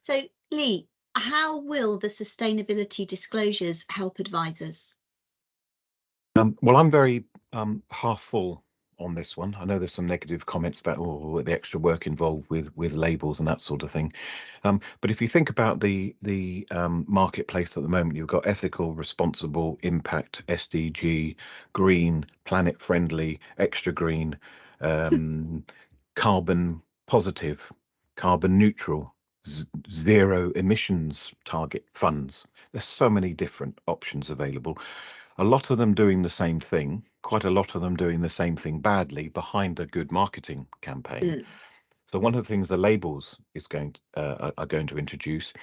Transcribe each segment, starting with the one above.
So, Lee, how will the sustainability disclosures help advisors? Well, I'm very half full on this one. I know there's some negative comments about the extra work involved with labels and that sort of thing. But if you think about the marketplace at the moment, you've got ethical, responsible, impact, SDG, green, planet friendly, extra green, um, carbon positive, carbon neutral, zero emissions target funds. There's so many different options available, a lot of them doing the same thing, quite a lot of them doing the same thing badly behind a good marketing campaign. Mm. So one of the things the labels are going to introduce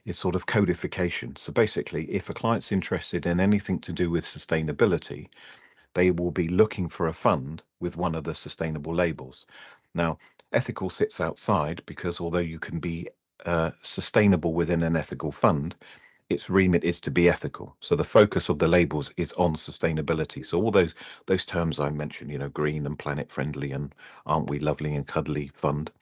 is sort of codification. So basically, if a client's interested in anything to do with sustainability, they will be looking for a fund with one of the sustainable labels. Now, ethical sits outside because although you can be sustainable within an ethical fund, its remit is to be ethical. So the focus of the labels is on sustainability. So all those terms I mentioned, green and planet friendly and aren't we lovely and cuddly fund,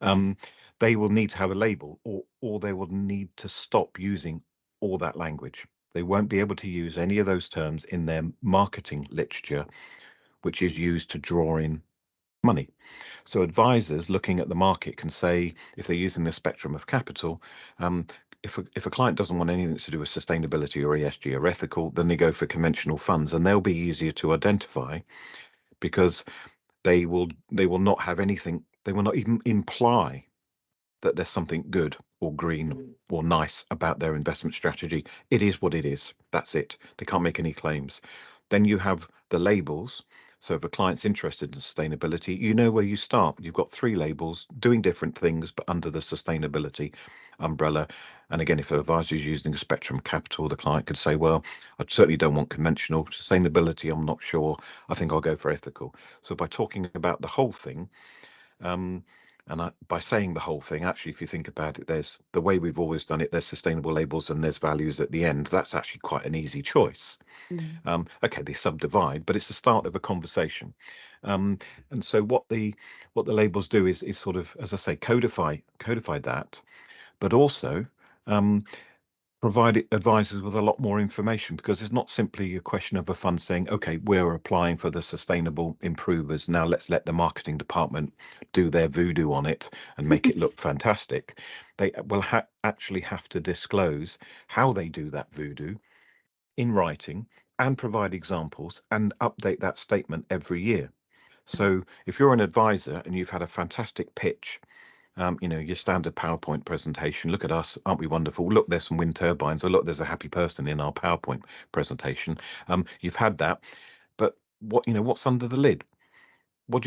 um, they will need to have a label, or they will need to stop using all that language. They won't be able to use any of those terms in their marketing literature, which is used to draw in money. So advisors looking at the market can say, if they're using the spectrum of capital, um, if a client doesn't want anything to do with sustainability or ESG or ethical, then they go for conventional funds, and they'll be easier to identify because they will not have anything. They will not even imply that there's something good or green Mm. or nice about their investment strategy. It is what it is. That's it. They can't make any claims. Then you have the labels. So if a client's interested in sustainability, you know where you start. You've got three labels doing different things, but under the sustainability umbrella. And again, if an advisor is using a spectrum capital, the client could say, well, I certainly don't want conventional sustainability. I'm not sure. I think I'll go for ethical. So by talking about the whole thing, um, by saying the whole thing, actually, if you think about it, there's the way we've always done it. There's sustainable labels and there's values at the end. That's actually quite an easy choice. Mm. Okay, they subdivide, but it's the start of a conversation. Um, and so what the labels do is sort of, as I say, codify that, but also um, provide advisors with a lot more information, because it's not simply a question of a fund saying, okay, we're applying for the sustainable improvers. Now let's let the marketing department do their voodoo on it and make it look fantastic. They will actually have to disclose how they do that voodoo in writing and provide examples and update that statement every year. So if you're an advisor and you've had a fantastic pitch, your standard PowerPoint presentation. Look at us, aren't we wonderful? Look, there's some wind turbines. Or look, there's a happy person in our PowerPoint presentation. You've had that, but what's under the lid? What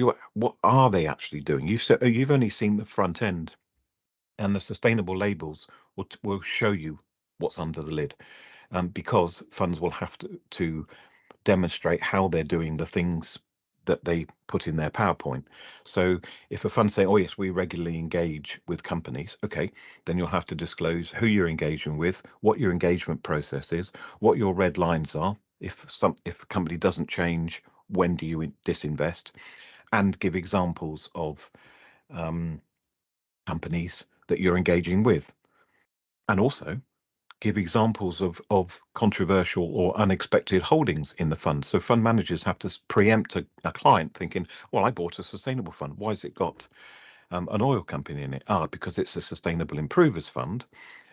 are they actually doing? You've only seen the front end, and the sustainable labels will show you what's under the lid, because funds will have to demonstrate how they're doing the things that they put in their PowerPoint. So if a fund say, oh yes, we regularly engage with companies, okay, then you'll have to disclose who you're engaging with, what your engagement process is, what your red lines are. If a company doesn't change, when do you disinvest? And give examples of um, companies that you're engaging with. And also give examples of controversial or unexpected holdings in the fund. So fund managers have to preempt a client thinking, well, I bought a sustainable fund. Why has it got an oil company in it? Because it's a sustainable improvers fund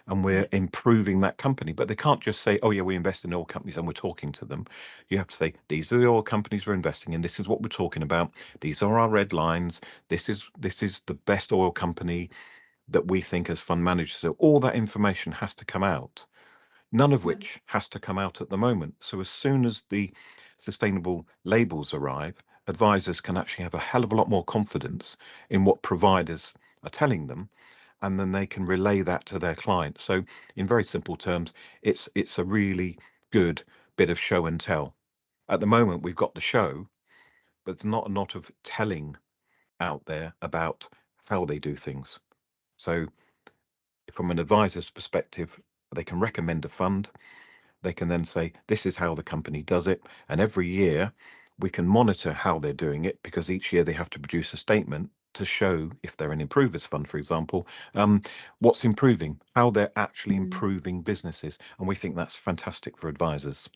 and we're Right. improving that company. But they can't just say, oh, yeah, we invest in oil companies and we're talking to them. You have to say, these are the oil companies we're investing in. This is what we're talking about. These are our red lines. This is the best oil company that we think as fund managers. So all that information has to come out, none of Right. which has to come out at the moment. So as soon as the sustainable labels arrive, advisors can actually have a hell of a lot more confidence in what providers are telling them, and then they can relay that to their client. So in very simple terms, it's a really good bit of show and tell. At the moment, we've got the show, but there's not a lot of telling out there about how they do things. So from an advisor's perspective, they can recommend a fund. They can then say, this is how the company does it. And every year we can monitor how they're doing it, because each year they have to produce a statement to show, if they're an improvers fund, for example, what's improving, how they're actually Mm. improving businesses. And we think that's fantastic for advisors.